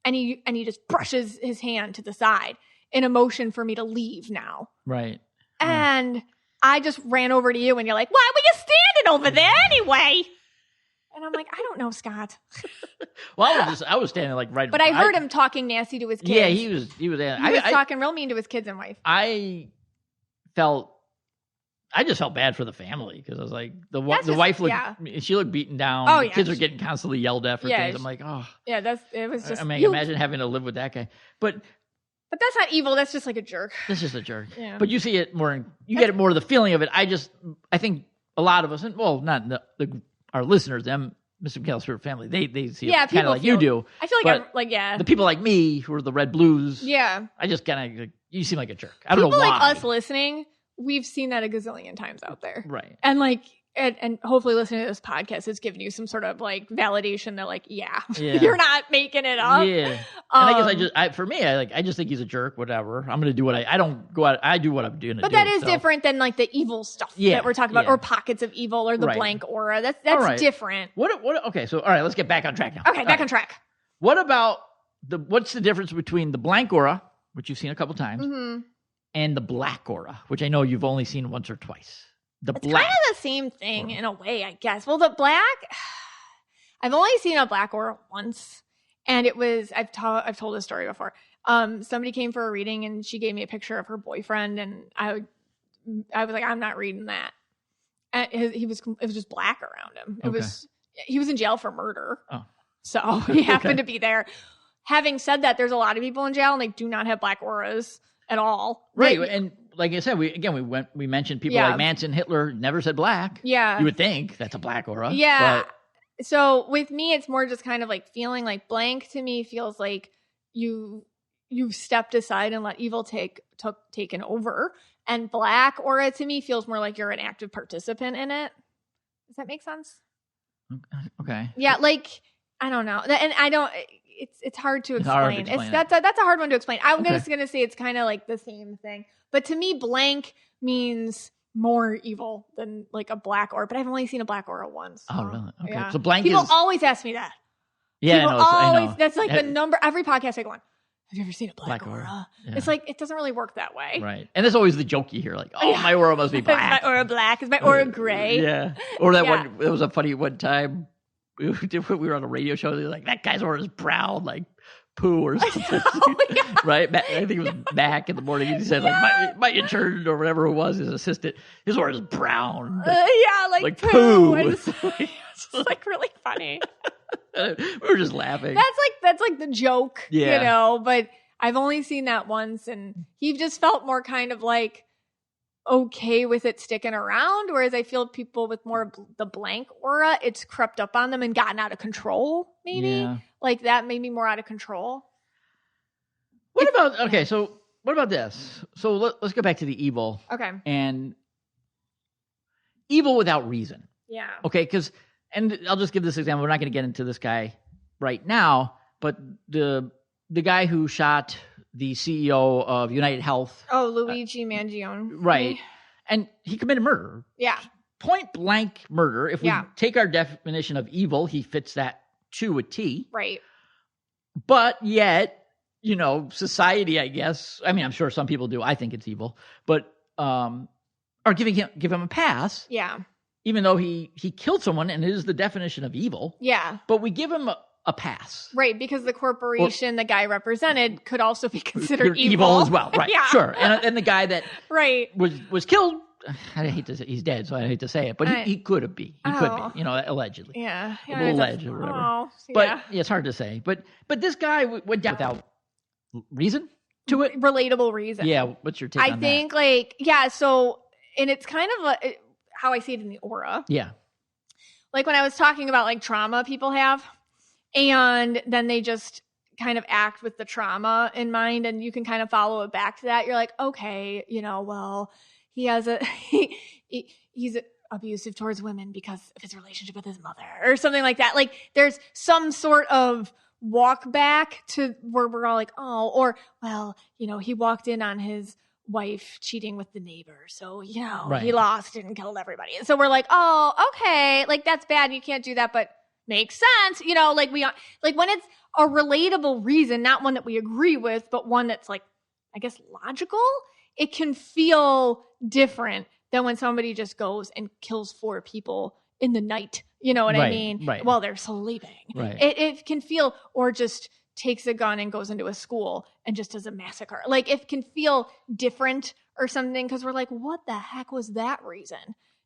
and he just brushes his hand to the side in a motion for me to leave now. Right. And I just ran over to you and you're like, why were you standing over there anyway? And I'm like, I don't know, Scott. Well, I was standing like right. But I heard him talking nasty to his kids. Yeah, he was. He was talking real mean to his kids and wife. I just felt bad for the family, because I was like, the wife looked, she looked beaten down. Oh, the yeah. kids are getting constantly yelled at for things. I'm like, oh. Yeah, it was just. I mean, imagine having to live with that guy. But that's not evil. That's just like a jerk. that's just a jerk. Yeah. But you see it more. You get it more of the feeling of it. I think a lot of us, and well, not our listeners, Mr. Michaela's family, they see it kind of like you do. I feel like the people like me who are the Red Blues. Yeah. I just kind of, you seem like a jerk. I don't know why. why. People like us listening, we've seen that a gazillion times out there. Right. And like, and hopefully listening to this podcast has given you some sort of like validation that like, you're not making it up. Yeah. And I guess I just think he's a jerk, whatever. I'm going to do I don't go out. I do what I'm doing. But that is different than like the evil stuff that we're talking about, or pockets of evil, or the blank aura. That's different. Okay. So, all right, let's get back on track now. Okay. Back on track. What about what's the difference between the blank aura, which you've seen a couple times, and the black aura, which I know you've only seen once or twice? It's kind of the same thing in a way, I guess. Well, the black, I've only seen a black aura once, and it was I've told this story before. Somebody came for a reading, and she gave me a picture of her boyfriend, and I was like, I'm not reading that. And it was just black around him. He was in jail for murder, so he happened to be there. Having said that, there's a lot of people in jail, and they do not have black auras at all. Right, and like I said, we mentioned people like Manson, Hitler, never said black. Yeah. You would think that's a black aura. Yeah. So with me, it's more just kind of like feeling like blank to me feels like you've stepped aside and let evil taken over. And black aura to me feels more like you're an active participant in it. Does that make sense? Okay. Yeah, like, I don't know. And I don't, it's hard to explain. That's a hard one to explain. I'm just going to say it's kind of like the same thing. But to me, blank means more evil than like a black aura. But I've only seen a black aura once. So, oh, really? Okay. Yeah. So blank People always ask me that. Yeah, I know. That's like the number. Every podcast I go on, have you ever seen a black aura? Yeah. It's like, it doesn't really work that way. Right. And there's always the joke you hear, like, my aura must be black. Is my aura black? Is my aura gray? Yeah. Or that one, it was a funny one time. We were on a radio show. They were like, that guy's aura is brown, like poo or something. Right? I think it was Mac in the morning. He said, like, my intern or whatever it was, his assistant, his aura is brown. Like poo. It's like really funny. We were just laughing. That's like the joke, but I've only seen that once, and he just felt more kind of like okay with it sticking around, whereas I feel people with more of the blank aura, it's crept up on them and gotten out of control, maybe. Yeah. Like that made me more out of control. What about this? So let's go back to the evil. Okay. And evil without reason. Yeah. Okay, and I'll just give this example. We're not going to get into this guy right now, but the guy who shot the CEO of United Health. Oh, Luigi Mangione. Right. And he committed murder. Yeah. Point blank murder. If we Yeah. take our definition of evil, he fits that to a T. Right. But yet, society, I guess, I mean, I'm sure some people do. I think it's evil, but are give him a pass. Yeah. Even though he killed someone and it is the definition of evil. Yeah. But we give him a pass. Right, because the corporation the guy represented could also be considered evil as well. Right. Yeah. Sure. And the guy that right. was killed, I hate to say he's dead, so I hate to say it, but he could be. He could be, allegedly. Yeah. A little alleged or whatever. Oh, but yeah. It's hard to say. But this guy went down without reason to it. Relatable reason. Yeah. What's your take on that? I think so, and it's kind of how I see it in the aura. Yeah. Like when I was talking about like trauma people have, and then they just kind of act with the trauma in mind, and you can kind of follow it back to that. You're like, okay, well, he has he's abusive towards women because of his relationship with his mother or something like that. Like there's some sort of walk back to where we're all like, oh, or, well, he walked in on his wife cheating with the neighbor. So, right. He lost and killed everybody. And so we're like, oh, okay. Like that's bad. You can't do that, but makes sense. Like when it's a relatable reason, not one that we agree with, but one that's like, I guess, logical, it can feel different than when somebody just goes and kills 4 people in the night. You know what I mean? Right. While they're sleeping. Right. It can feel, or just takes a gun and goes into a school and just does a massacre. Like it can feel different or something because we're like, what the heck was that reason?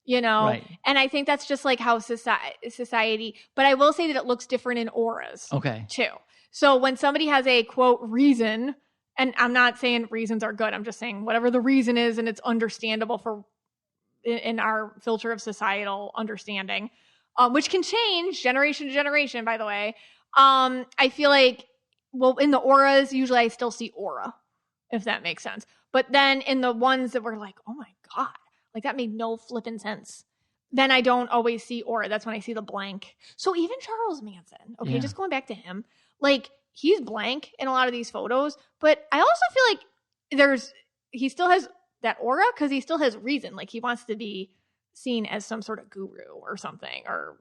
Right. And I think that's just like how society, but I will say that it looks different in auras. Okay. Too. So when somebody has a quote reason, and I'm not saying reasons are good, I'm just saying whatever the reason is and it's understandable for in our filter of societal understanding, which can change generation to generation, by the way. I feel like, well, in the auras, usually I still see aura, if that makes sense. But then in the ones that were like, oh my God, like that made no flipping sense, then I don't always see aura. That's when I see the blank. So even Charles Manson, okay, just going back to him, like he's blank in a lot of these photos, but I also feel like he still has that aura because he still has reason. Like he wants to be seen as some sort of guru or something, or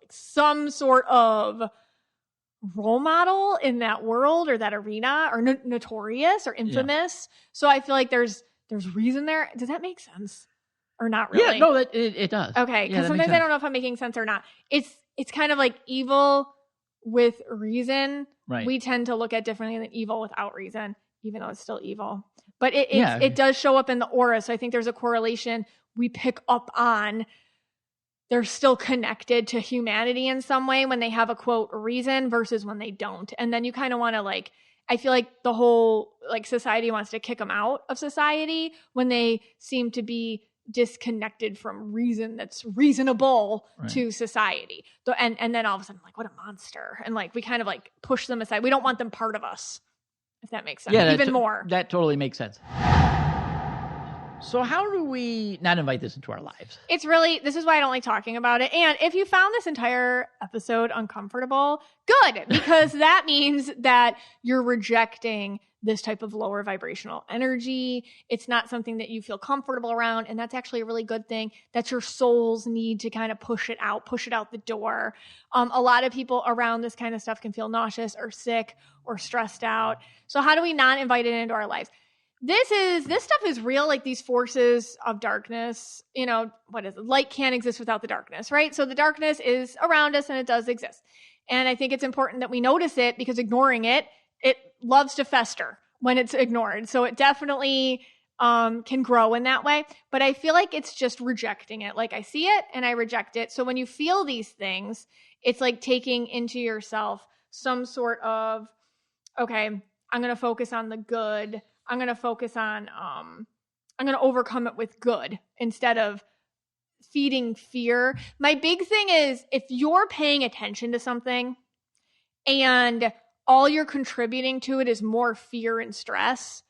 some sort of role model in that world or that arena, or notorious or infamous. Yeah. So I feel like there's reason there. Does that make sense or not really? Yeah, no, it does. Okay, because sometimes I don't know if I'm making sense or not. It's kind of like evil with reason. Right. We tend to look at differently than evil without reason, even though it's still evil. But it does show up in the aura. So I think there's a correlation we pick up on. They're still connected to humanity in some way when they have a quote reason versus when they don't. And then you kind of want to I feel like the whole society wants to kick them out of society when they seem to be disconnected from reason that's reasonable to society. And then all of a sudden, what a monster. And we kind of push them aside. We don't want them part of us, if that makes sense. Yeah, even more. That totally makes sense. So how do we not invite this into our lives? This is why I don't like talking about it. And if you found this entire episode uncomfortable, good, because that means that you're rejecting this type of lower vibrational energy. It's not something that you feel comfortable around. And that's actually a really good thing. That's your soul's need to kind of push it out the door. A lot of people around this kind of stuff can feel nauseous or sick or stressed out. So how do we not invite it into our lives? This stuff is real, these forces of darkness, what is it? Light can't exist without the darkness, right? So the darkness is around us and it does exist. And I think it's important that we notice it because ignoring it loves to fester when it's ignored. So it definitely can grow in that way. But I feel like it's just rejecting it. I see it and I reject it. So when you feel these things, it's like taking into yourself some sort of, okay, I'm going to focus on the good. I'm going to focus on I'm going to overcome it with good instead of feeding fear. My big thing is if you're paying attention to something and all you're contributing to it is more fear and stress,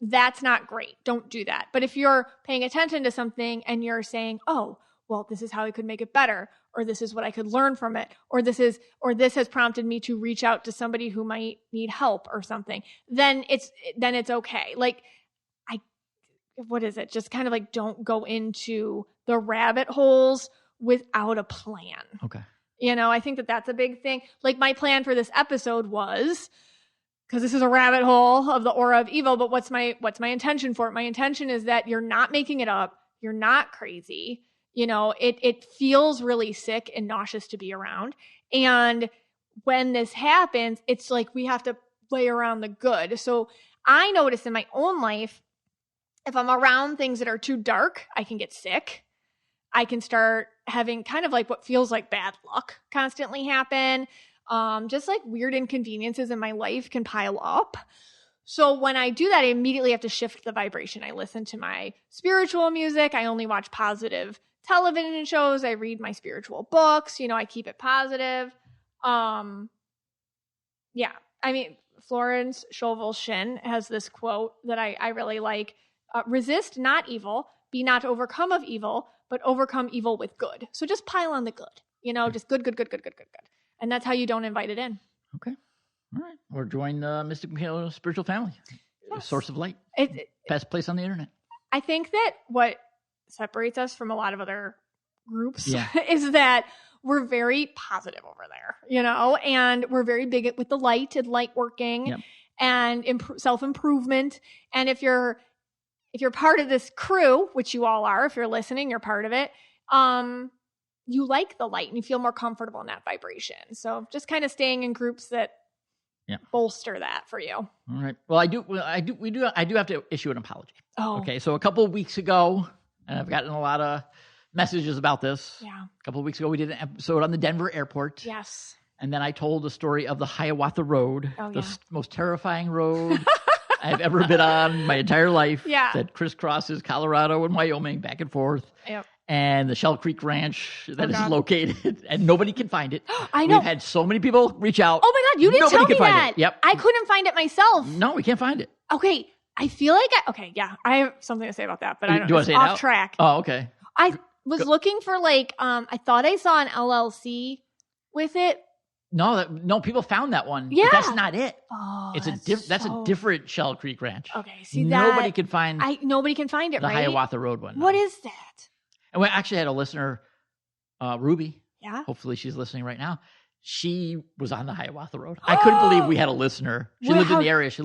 that's not great. Don't do that. But if you're paying attention to something and you're saying, oh, well, this is how I could make it better, or this is what I could learn from it, or this has prompted me to reach out to somebody who might need help or something, then it's okay. Like, what is it? Just kind of like don't go into the rabbit holes without a plan. Okay. You know, I think that that's a big thing. Like my plan for this episode was, because this is a rabbit hole of the aura of evil, but what's my intention for it? My intention is that you're not making it up. You're not crazy. You know, it feels really sick and nauseous to be around. And when this happens, it's like we have to lay around the good. So I notice in my own life, if I'm around things that are too dark, I can get sick. I can start having kind of like what feels like bad luck constantly happen. Just like weird inconveniences in my life can pile up. So when I do that, I immediately have to shift the vibration. I listen to my spiritual music. I only watch positive television shows. I read my spiritual books. You know, I keep it positive. Yeah. I mean, Florence Scovel Shinn has this quote that I really like. Resist not evil, be not overcome of evil, but overcome evil with good. So just pile on the good, you know, just good. And that's how you don't invite it in. Okay. All right. Or join the Mystic Michaela spiritual family. Yes. Source of light. Best place on the internet. I think that what separates us from a lot of other groups is that we're very positive over there, you know, and we're very big with the light and light working and self-improvement. And if you're part of this crew, which you all are, if you're listening, you're part of it, you like the light and you feel more comfortable in that vibration. So just kind of staying in groups that bolster that for you. All right. Well, I do have to issue an apology. Oh. Okay. So a couple of weeks ago, and I've gotten a lot of messages about this. Yeah. A couple of weeks ago, we did an episode on the Denver airport. Yes. And then I told the story of the Hiawatha Road, the most terrifying road I've ever been on my entire life. Yeah. That crisscrosses Colorado and Wyoming back and forth. Yep. And the Shell Creek Ranch that is located, and nobody can find it. I know. We've had so many people reach out. Oh my God, you didn't tell me that. Yep. I couldn't find it myself. No, we can't find it. Okay. I feel like I have something to say about that, but I don't know. It's off track. Oh, okay. I was looking for like, I thought I saw an LLC with it. No, people found that one. Yeah. But that's not it. Oh, that's a different Shell Creek Ranch. Okay. See nobody can find nobody can find it, the right? Hiawatha Road one. What is that? And we actually had a listener, Ruby. Yeah. Hopefully she's listening right now. She was on the Hiawatha Road. I couldn't believe we had a listener. She lived in the area. She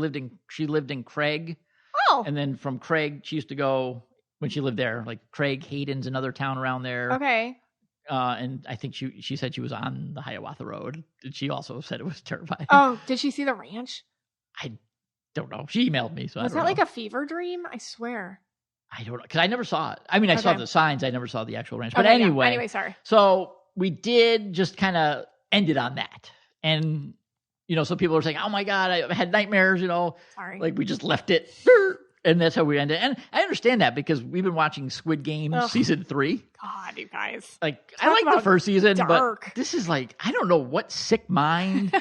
lived in Craig. Oh. And then from Craig, she used to go when she lived there, like Craig, Hayden's another town around there. Okay. And I think she said she was on the Hiawatha Road. And she also said it was terrifying. Oh, did she see the ranch? I don't know. She emailed me. So was that like a fever dream? I swear. I don't know. Because I never saw it. I mean, I saw the signs. I never saw the actual ranch. But anyway. Anyway, sorry. So we did just kind of end it on that. And, you know, some people are saying, oh my God, I had nightmares, you know. Sorry. Like we just left it. And that's how we ended. And I understand that because we've been watching Squid Game season 3. God, you guys. Like, I like the first season, dark. But this is like, I don't know what sick mind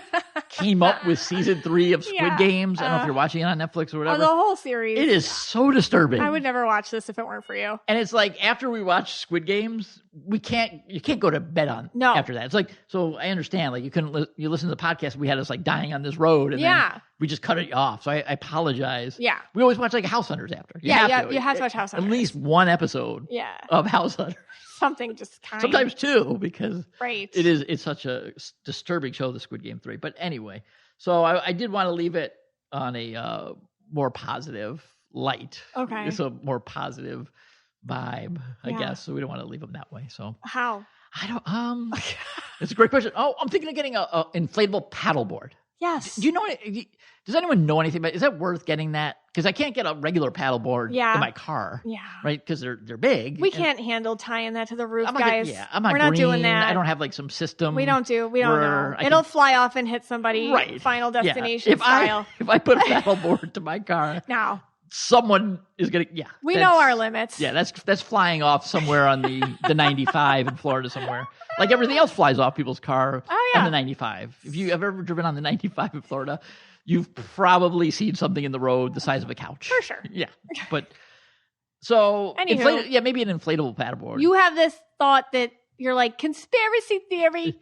came up with season 3 of Squid Games. I don't know if you're watching it on Netflix or whatever. The whole series. It is so disturbing. I would never watch this if it weren't for you. And it's like, after we watch Squid Games, you can't go to bed after that. It's like, so I understand, like you listen to the podcast, we had us like dying on this road and then we just cut it off. So I apologize. Yeah. We always watch like House Hunters after. You have to watch House Hunters. At least one episode of House Hunters. Something just sometimes 2 because right. It's such a disturbing show, the Squid Game 3. But anyway, so I did want to leave it on a more positive light. Okay. It's a more positive vibe, I guess. So we don't want to leave them that way. So how? I don't. It's a great question. Oh, I'm thinking of getting a inflatable paddleboard. Yes. Do you know? Does anyone know anything about? Is that worth getting that? Because I can't get a regular paddleboard in my car. Yeah. Right? Because they're big. We can't handle tying that to the roof, guys. I'm not We're not green. doing that. I don't have like some system. We don't know. It'll fly off and hit somebody. Right. Final destination style. If I put a paddleboard to my car. No. someone is going to, We know our limits. Yeah, that's flying off somewhere on the 95 in Florida somewhere. Like everything else flies off people's car on the 95. If you have ever driven on the 95 in Florida, you've probably seen something in the road the size of a couch. For sure. Yeah. But so, maybe an inflatable paddleboard. You have this thought that you're like, conspiracy theory.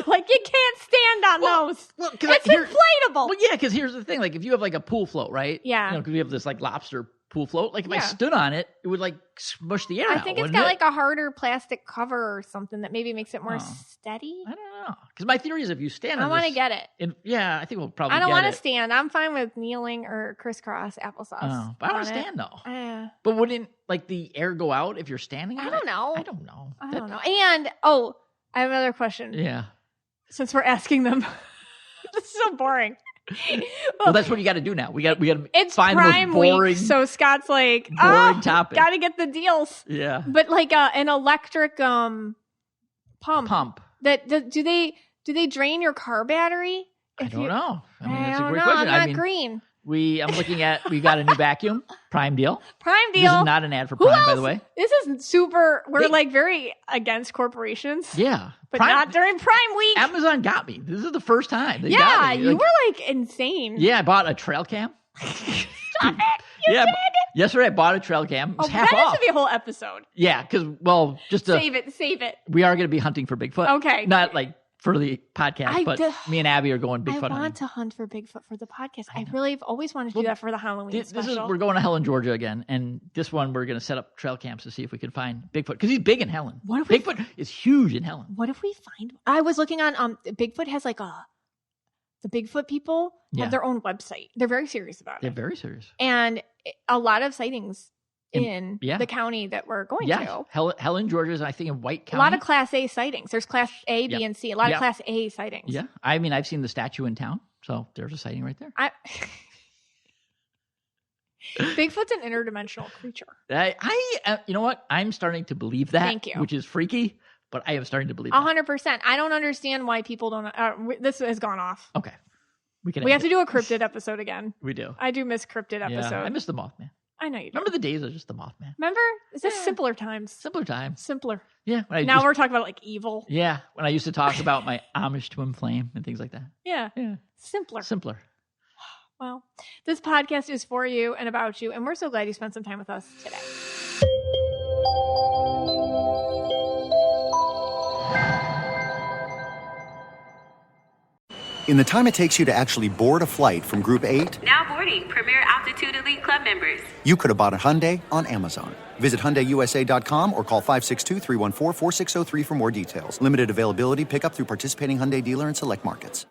Like, you can't stand on those. Well, it's inflatable. Well, yeah, because here's the thing. Like, if you have like a pool float, right? Yeah. Because we have this like lobster pool float. Like, if I stood on it, it would like smush the air out. I think it's got like a harder plastic cover or something that maybe makes it more steady. I don't know. Because my theory is if you stand on I want to get it. I think we'll probably get it. I don't want to stand. I'm fine with kneeling or crisscross applesauce. Oh, but I want to stand though. But wouldn't like the air go out if you're standing on it? I don't know. I don't know. And, I have another question. Yeah. Since we're asking them. This is so boring. Well, that's what you got to do now. We got to find Prime the most boring, week, so Scott's like, boring topic. Got to get the deals. Yeah. But like an electric pump. That do they drain your car battery? I don't know. I mean, that's a great know. question. I'm not green. I'm looking at, we got a new vacuum, Prime deal. Prime deal. This is not an ad for Prime, by the way. This is super, we're like very against corporations. Yeah. But not during Prime week. Amazon got me. This is the first time. They yeah, got me. You were like insane. Yeah, I bought a trail cam. Stop it. You did? Yesterday I bought a trail cam. It was half that off. has to be a whole episode. Yeah, because, just to... Save it. We are going to be hunting for Bigfoot. Okay. Not like for the podcast, but me and Abby are going Bigfoot hunting. I want to hunt for Bigfoot for the podcast. I really have always wanted to do that for the Halloween special. We're going to Helen, Georgia again, and this one we're going to set up trail camps to see if we can find Bigfoot because he's big in Helen. Bigfoot is huge in Helen. What if we find? I was looking on Bigfoot has like the Bigfoot people have their own website. They're very serious about it. They're very serious, and a lot of sightings in the county that we're going to. Helen, Georgia is, I think, in White County. A lot of Class A sightings. There's Class A, B, and C. A lot of Class A sightings. Yeah. I mean, I've seen the statue in town, so there's a sighting right there. Bigfoot's an interdimensional creature. You know what? I'm starting to believe that. Thank you. Which is freaky, but I am starting to believe that. 100%. I don't understand why people don't. This has gone off. Okay. We have to do a cryptid episode again. We do. I do miss cryptid episodes. I miss the Mothman. I know you do. Remember the days of just the Mothman? Remember? It's just simpler times. Simpler. Yeah. Now we're talking about like evil. Yeah. When I used to talk about my Amish twin flame and things like that. Yeah. Simpler. Well, this podcast is for you and about you, and we're so glad you spent some time with us today. In the time it takes you to actually board a flight from Group 8... Now boarding Premier Altitude Elite Club members. You could have bought a Hyundai on Amazon. Visit HyundaiUSA.com or call 562-314-4603 for more details. Limited availability, pickup through participating Hyundai dealer in select markets.